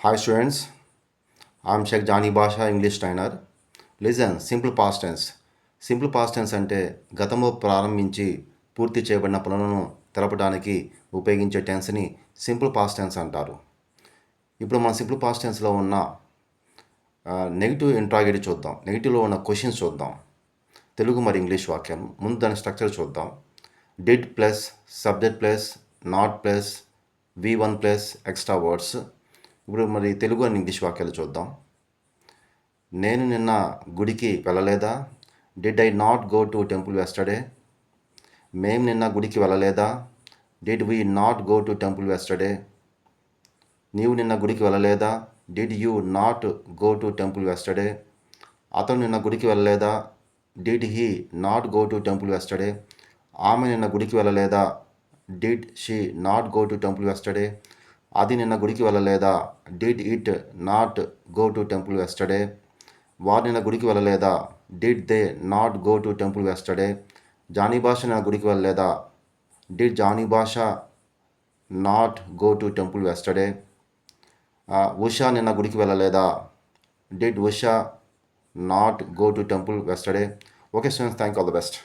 Hi students, I'm Sheikh Jani Basha, English trainer. Listen, simple past tense. Simple past tense అంటే గతంలో ప్రారంభించి పూర్తి చేయబడిన పనులను తెలపడానికి ఉపయోగించే టెన్స్ని సింపుల్ పాస్ట్ టెన్స్ అంటారు. ఇప్పుడు మన సింపుల్ పాస్ట్ టెన్స్లో ఉన్న నెగిటివ్ ఇంట్రాగేటివ్ చూద్దాం. నెగిటివ్లో ఉన్న క్వశ్చన్స్ చూద్దాం. తెలుగు మరి ఇంగ్లీష్ వాక్యం. ముందు దాని స్ట్రక్చర్ చూద్దాం. Did plus subject plus not plus V1 plus extra words. ఇప్పుడు మరి తెలుగు అండ్ ఇంగ్లీష్ వాక్యాలు చూద్దాం. నేను నిన్న గుడికి వెళ్ళలేదా? Did I not go to temple yesterday? మేము నిన్న గుడికి వెళ్ళలేదా? Did we not go to temple yesterday? నీవు నిన్న గుడికి వెళ్ళలేదా? Did you not go to temple yesterday? అతను నిన్న గుడికి వెళ్ళలేదా? Did he not go to temple yesterday? ఆమె నిన్న గుడికి వెళ్ళలేదా? Did she not go to temple yesterday? అది నిన్న గుడికి వెళ్ళలేదా? Did it not go to temple yesterday? వారు నిన్న గుడికి వెళ్ళలేదా? Did they not go to temple yesterday? Jani Basha నిన్న గుడికి వెళ్ళలేదా? Did Jani Basha not go to temple yesterday? Usha నిన్న గుడికి వెళ్ళలేదా? Did Usha not go to temple yesterday? Okay students, thank you, all the best.